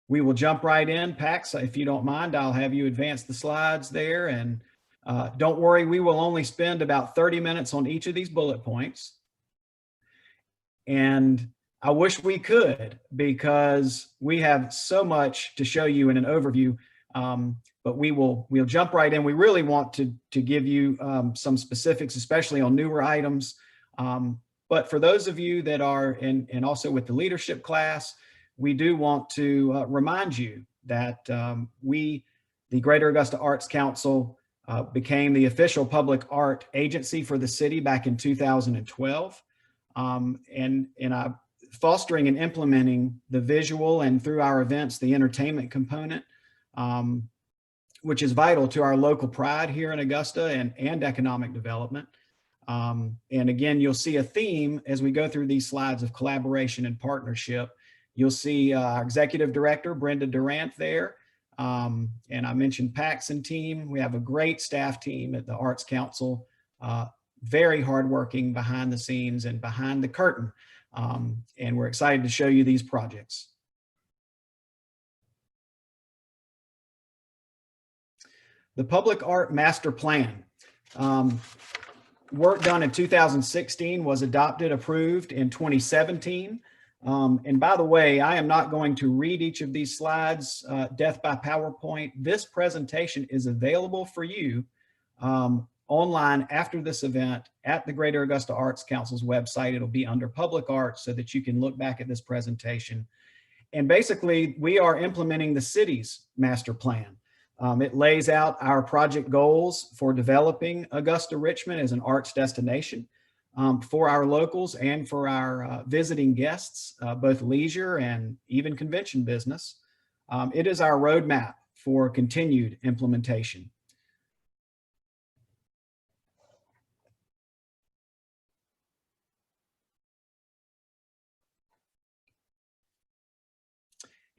We will jump right in. Pax, if you don't mind, I'll have you advance the slides there. And don't worry, we will only spend about 30 minutes on each of these bullet points. And I wish we could, because we have so much to show you in an overview, but we'll jump right in. We really want to give you some specifics, especially on newer items. But for those of you that are and also with the leadership class, we do want to remind you that the Greater Augusta Arts Council, became the official public art agency for the city back in 2012. And fostering and implementing the visual and through our events, the entertainment component, which is vital to our local pride here in Augusta and economic development. And again, you'll see a theme as we go through these slides of collaboration and partnership. You'll see our executive director, Brenda Durant there. And I mentioned Pax and team. We have a great staff team at the Arts Council, very hardworking behind the scenes and behind the curtain. And we're excited to show you these projects. The Public Art Master Plan. Work done in 2016 was adopted, approved in 2017. And by the way, I am not going to read each of these slides, death by PowerPoint. This presentation is available for you online after this event at the Greater Augusta Arts Council's website. It'll be under Public Arts so that you can look back at this presentation. And basically, we are implementing the city's master plan. It lays out our project goals for developing Augusta Richmond as an arts destination. For our locals and for our visiting guests, both leisure and even convention business. It is our roadmap for continued implementation.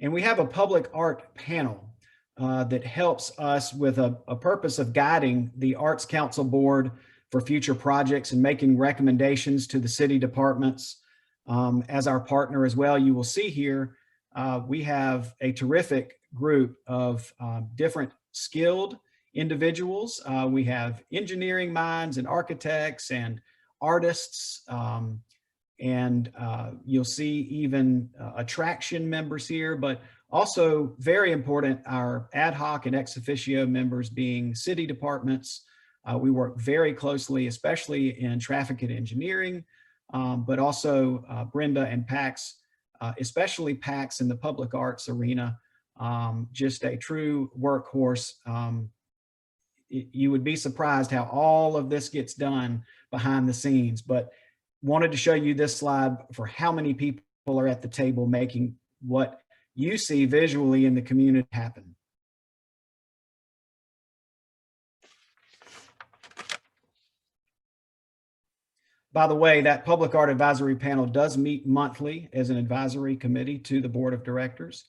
And we have a public art panel that helps us with a purpose of guiding the Arts Council Board for future projects and making recommendations to the city departments as our partner as well. You will see here, we have a terrific group of different skilled individuals. We have engineering minds and architects and artists, and you'll see even attraction members here, but also very important, our ad hoc and ex officio members being city departments. We work very closely, especially in traffic and engineering, but also Brenda and Pax, especially Pax in the public arts arena, just a true workhorse. You would be surprised how all of this gets done behind the scenes, but wanted to show you this slide for how many people are at the table making what you see visually in the community happen. By the way, that Public Art Advisory Panel does meet monthly as an advisory committee to the Board of Directors.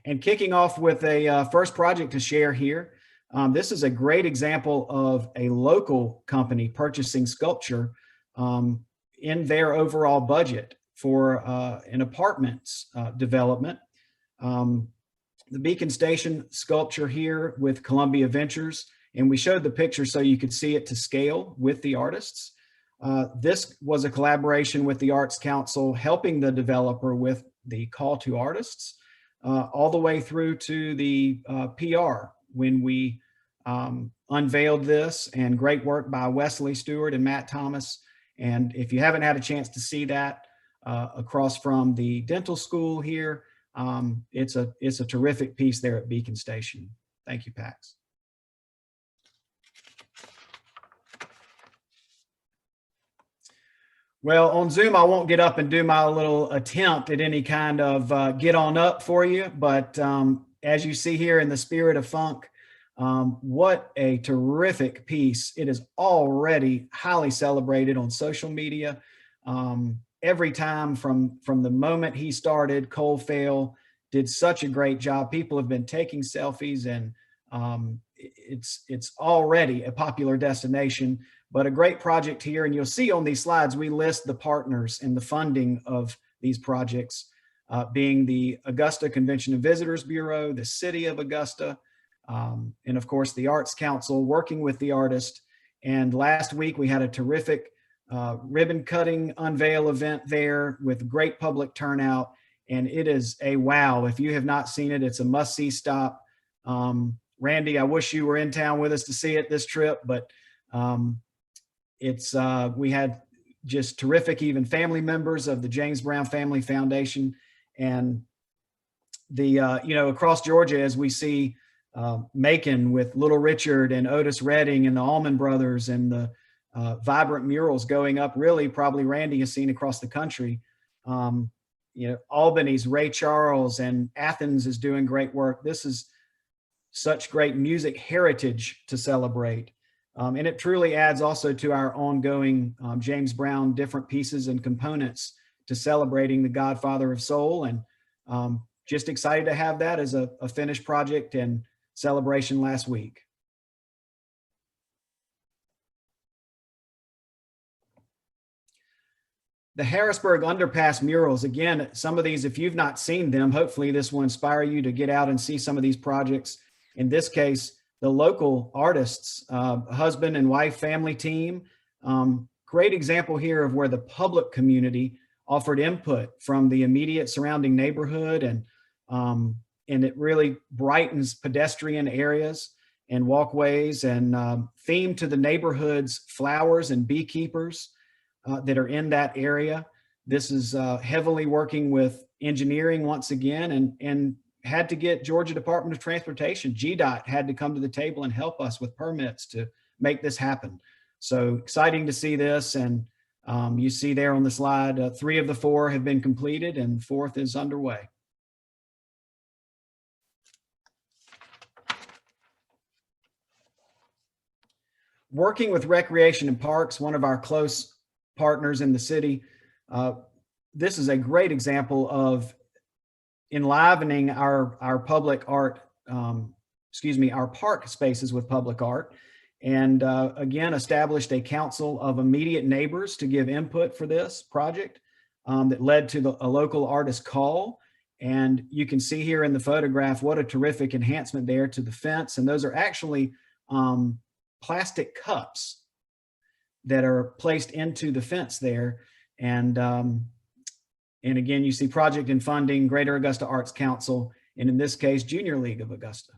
And kicking off with a first project to share here, this is a great example of a local company purchasing sculpture in their overall budget for an apartments development. The Beacon Station sculpture here with Columbia Ventures, and we showed the picture so you could see it to scale with the artists. This was a collaboration with the Arts Council, helping the developer with the call to artists, all the way through to the PR when we unveiled this, and great work by Wesley Stewart and Matt Thomas. And if you haven't had a chance to see that across from the dental school here, it's a terrific piece there at Beacon Station. Thank you, Pax. Well, on Zoom, I won't get up and do my little attempt at any kind of get on up for you. But as you see here in the spirit of funk, what a terrific piece. It is already highly celebrated on social media. Every time from the moment he started, Cole Fail did such a great job. People have been taking selfies, and it's already a popular destination. But a great project here, and you'll see on these slides, we list the partners and the funding of these projects. being the Augusta Convention and Visitors Bureau, the City of Augusta, and of course the Arts Council working with the artist. And last week we had a terrific ribbon cutting unveil event there with great public turnout. And it is a wow. If you have not seen it, it's a must-see stop. Randy, I wish you were in town with us to see it this trip, but we had just terrific, even family members of the James Brown Family Foundation. And across Georgia, as we see Macon with Little Richard and Otis Redding and the Allman Brothers and the vibrant murals going up, really probably Randy has seen across the country. Albany's Ray Charles and Athens is doing great work. This is such great music heritage to celebrate. And it truly adds also to our ongoing James Brown different pieces and components to celebrating the Godfather of Soul. And just excited to have that as a finished project and celebration last week. The Harrisburg Underpass murals, again, some of these, if you've not seen them, hopefully this will inspire you to get out and see some of these projects. In this case, the local artists, husband and wife family team. Great example here of where the public community offered input from the immediate surrounding neighborhood, and it really brightens pedestrian areas and walkways, and themed to the neighborhood's flowers and beekeepers that are in that area. This is heavily working with engineering once again, and had to get Georgia Department of Transportation, GDOT, had to come to the table and help us with permits to make this happen. So exciting to see this. And you see there on the slide, 3 of the 4 have been completed and the 4th is underway. Working with Recreation and Parks, one of our close partners in the city, this is a great example of enlivening our public art, our park spaces with public art. And again, established a council of immediate neighbors to give input for this project that led to a local artist call. And you can see here in the photograph, what a terrific enhancement there to the fence. And those are actually plastic cups that are placed into the fence there. And again, you see project and funding, Greater Augusta Arts Council, and in this case, Junior League of Augusta.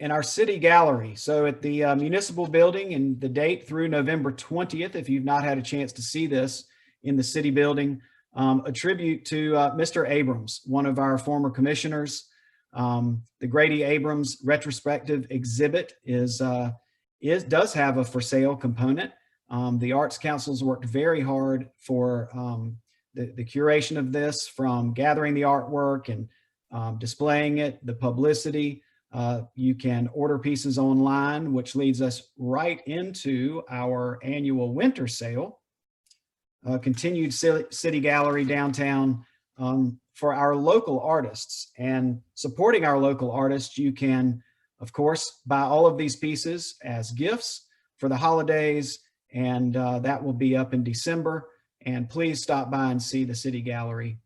And our city gallery. So at the municipal building, and the date through November 20th, if you've not had a chance to see this in the city building, a tribute to Mr. Abrams, one of our former commissioners. The Grady Abrams retrospective exhibit does have a for sale component. The Arts Council's worked very hard for the curation of this, from gathering the artwork and displaying it, the publicity. You can order pieces online, which leads us right into our annual winter sale. Continued city gallery downtown for our local artists. And supporting our local artists, you can, of course, buy all of these pieces as gifts for the holidays, and that will be up in December. And please stop by and see the city gallery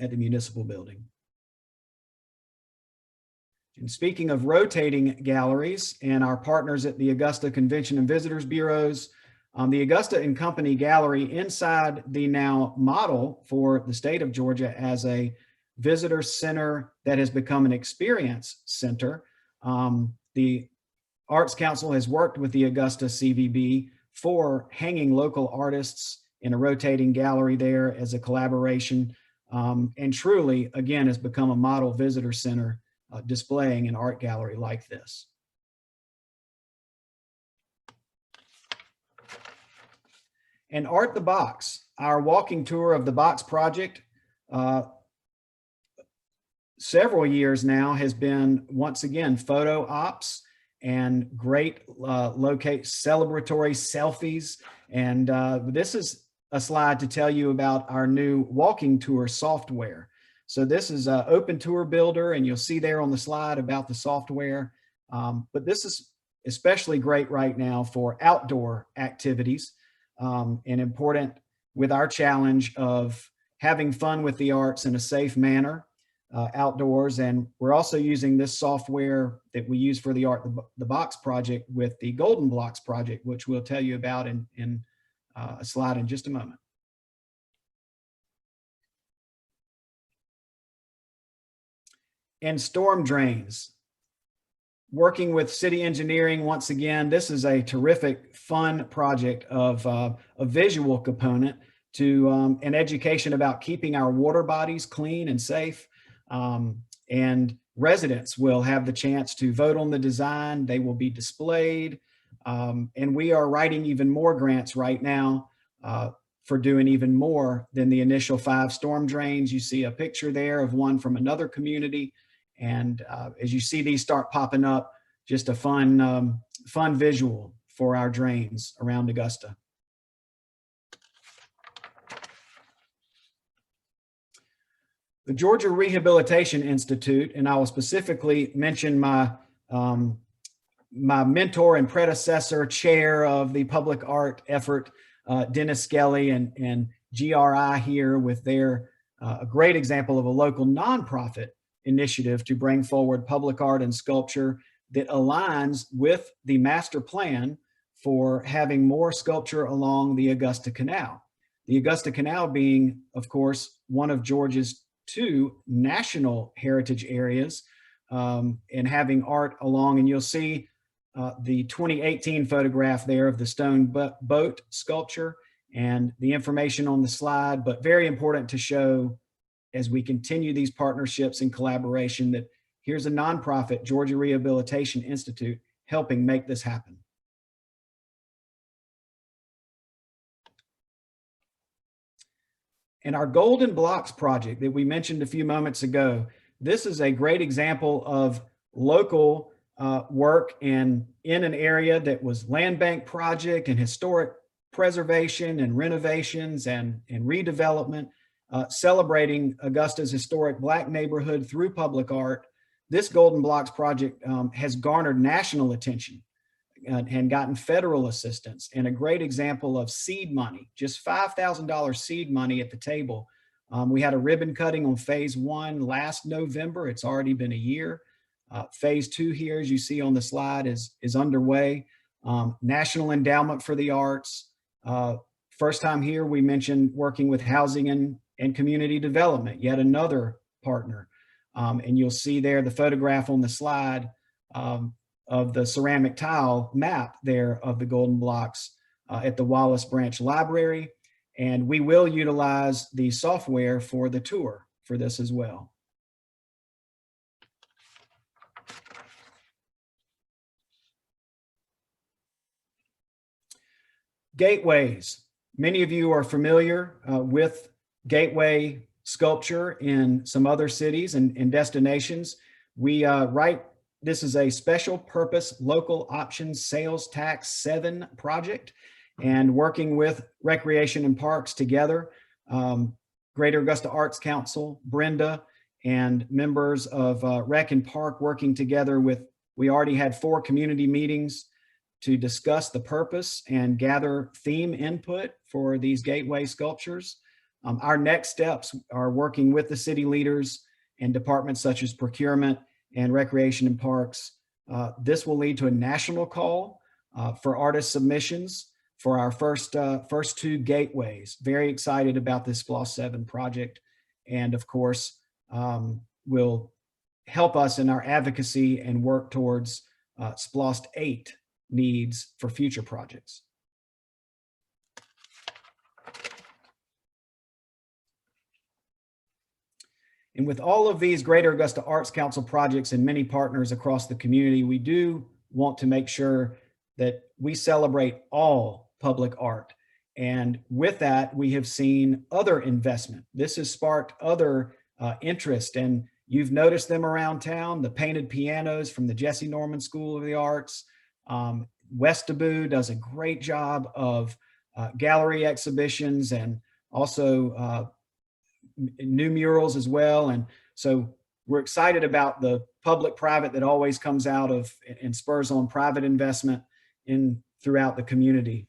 at the municipal building. And speaking of rotating galleries and our partners at the Augusta Convention and Visitors Bureaus, the Augusta and Company Gallery, inside the now model for the state of Georgia as a visitor center that has become an experience center. The Arts Council has worked with the Augusta CVB for hanging local artists in a rotating gallery there as a collaboration, and truly, again, has become a model visitor center displaying an art gallery like this. And Art the Box, our walking tour of the Box project, several years now has been, once again, photo ops and great celebratory selfies. And this is a slide to tell you about our new walking tour software. So this is an open tour builder, and you'll see there on the slide about the software. But this is especially great right now for outdoor activities, and important with our challenge of having fun with the arts in a safe manner outdoors. And we're also using this software that we use for the Art the Box project with the Golden Blocks project, which we'll tell you about in a slide in just a moment. And storm drains. Working with city engineering, once again, this is a terrific, fun project of a visual component to an education about keeping our water bodies clean and safe. And residents will have the chance to vote on the design. They will be displayed. And we are writing even more grants right now for doing even more than the initial 5 storm drains. You see a picture there of one from another community. And as you see these start popping up, just a fun, fun visual for our drains around Augusta. The Georgia Rehabilitation Institute, and I will specifically mention my mentor and predecessor chair of the public art effort, Dennis Skelly, and GRI here with their a great example of a local nonprofit initiative to bring forward public art and sculpture that aligns with the master plan for having more sculpture along the Augusta Canal. The Augusta Canal being, of course, one of Georgia's 2 national heritage areas, and having art along. And you'll see the 2018 photograph there of the stone boat sculpture and the information on the slide, but very important to show as we continue these partnerships and collaboration that here's a nonprofit, Georgia Rehabilitation Institute, helping make this happen. And our Golden Blocks project that we mentioned a few moments ago, this is a great example of local work and in an area that was land bank project and historic preservation and renovations and redevelopment, celebrating Augusta's historic Black neighborhood through public art. This Golden Blocks project has garnered national attention and gotten federal assistance, and a great example of seed money, just $5,000 seed money at the table. We had a ribbon cutting on phase 1 last November. It's already been a year. Phase 2 here, as you see on the slide, is underway. National Endowment for the Arts. First time here, we mentioned working with Housing and Community Development, yet another partner. And you'll see there the photograph on the slide of the ceramic tile map there of the Golden Blocks at the Wallace Branch Library. And we will utilize the software for the tour for this as well. Gateways. Many of you are familiar with gateway sculpture in some other cities and destinations. We this is a special purpose local options sales tax 7 project, and working with Recreation and Parks together, Greater Augusta Arts Council, Brenda, and members of Rec and Park working together with, we already had 4 community meetings to discuss the purpose and gather theme input for these gateway sculptures. Our next steps are working with the city leaders and departments such as procurement and Recreation and Parks. This will lead to a national call for artist submissions for our first 2 gateways. Very excited about this SPLOST 7 project, and of course will help us in our advocacy and work towards SPLOST 8 needs for future projects. And with all of these Greater Augusta Arts Council projects and many partners across the community, we do want to make sure that we celebrate all public art. And with that, we have seen other investment. This has sparked other interest, and you've noticed them around town, the painted pianos from the Jesse Norman School of the Arts. Westaboo does a great job of gallery exhibitions and also new murals as well. And so we're excited about the public-private that always comes out of and spurs on private investment in throughout the community.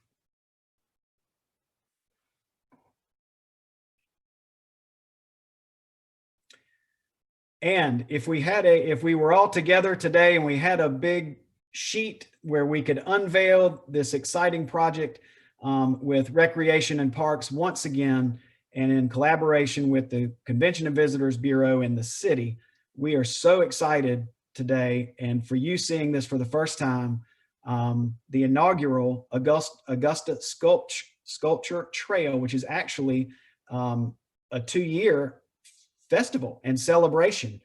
And if we were all together today and we had a big sheet where we could unveil this exciting project with Recreation and Parks once again, and in collaboration with the Convention and Visitors Bureau in the city, we are so excited today. And for you seeing this for the first time, the inaugural Augusta Sculpture Trail, which is actually a 2-year festival and celebration.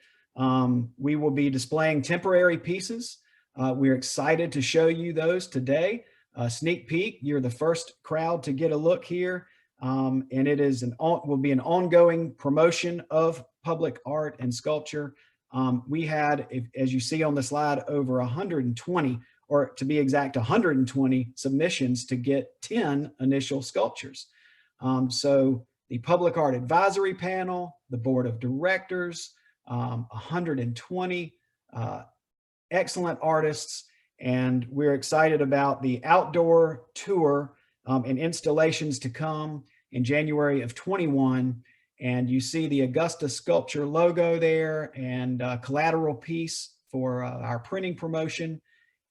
We will be displaying temporary pieces. We're excited to show you those today. Sneak peek, you're the first crowd to get a look here. And it is will be an ongoing promotion of public art and sculpture. We had, as you see on the slide, over 120, or to be exact, 120 submissions to get 10 initial sculptures. So the Public Art Advisory Panel, the Board of Directors, 120 excellent artists, and we're excited about the outdoor tour and installations to come in January of 21. And you see the Augusta Sculpture logo there and collateral piece for our printing promotion.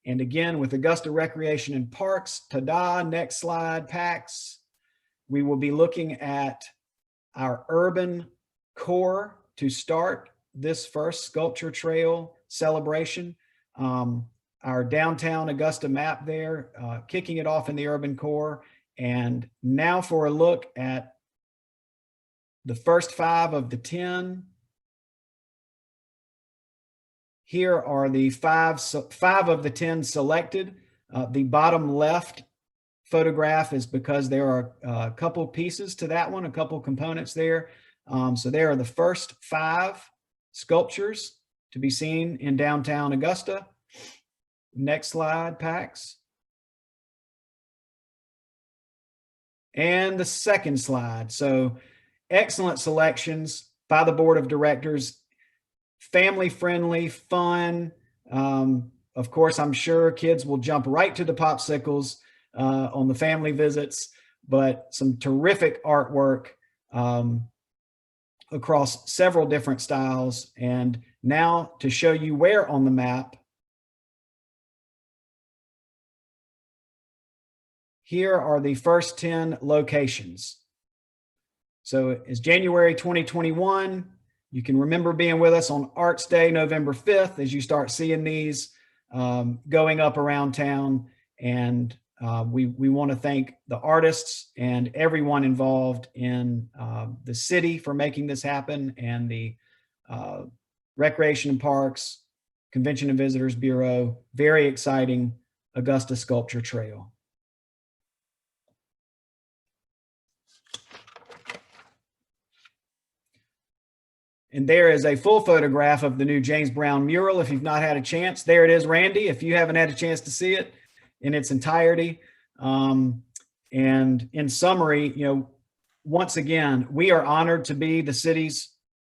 And again, with Augusta Recreation and Parks, ta-da, next slide, PAX. We will be looking at our urban core to start this first sculpture trail celebration. Our downtown Augusta map there, kicking it off in the urban core. And now for a look at the first 5 of the 10. Here are the 5 of the 10 selected. The bottom left photograph is because there are a couple pieces to that one, a couple components there. So there are the first 5 sculptures to be seen in downtown Augusta. Next slide, PAX. And the second slide. So excellent selections by the board of directors, family friendly, fun. Of course, I'm sure kids will jump right to the popsicles on the family visits, but some terrific artwork across several different styles. And now to show you where on the map, here are the first 10 locations. So it's January 2021. You can remember being with us on Arts Day, November 5th, as you start seeing these going up around town. And we want to thank the artists and everyone involved in the city for making this happen, and the Recreation and Parks, Convention and Visitors Bureau. Very exciting Augusta Sculpture Trail. And there is a full photograph of the new James Brown mural. If you've not had a chance, there it is, Randy, if you haven't had a chance to see it in its entirety. And in summary, you know, once again, we are honored to be the city's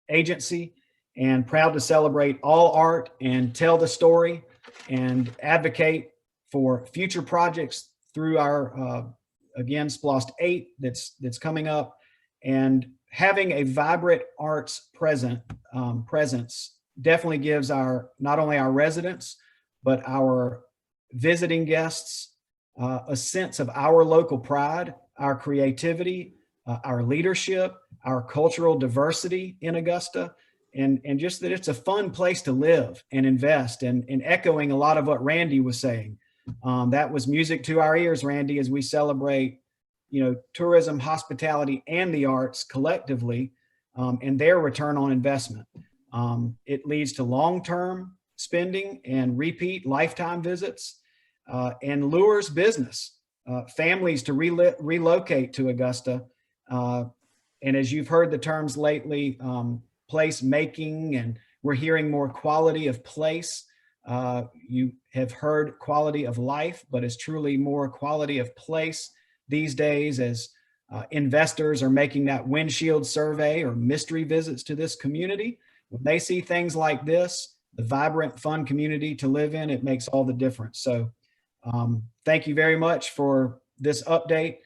agency and proud to celebrate all art and tell the story and advocate for future projects through our, again, SPLOST 8 that's coming up. And having a vibrant arts presence definitely gives not only our residents, but our visiting guests a sense of our local pride, our creativity, our leadership, our cultural diversity in Augusta, and just that it's a fun place to live and invest. And echoing a lot of what Randy was saying, that was music to our ears, Randy, as we celebrate, you know, tourism, hospitality, and the arts collectively, and their return on investment. It leads to long-term spending and repeat lifetime visits, and lures business, families to relocate to Augusta. And as you've heard the terms lately, place making, and we're hearing more quality of place. You have heard quality of life, but it's truly more quality of place these days, as investors are making that windshield survey or mystery visits to this community. when they see things like this, the vibrant, fun community to live in, it makes all the difference. So thank you very much for this update.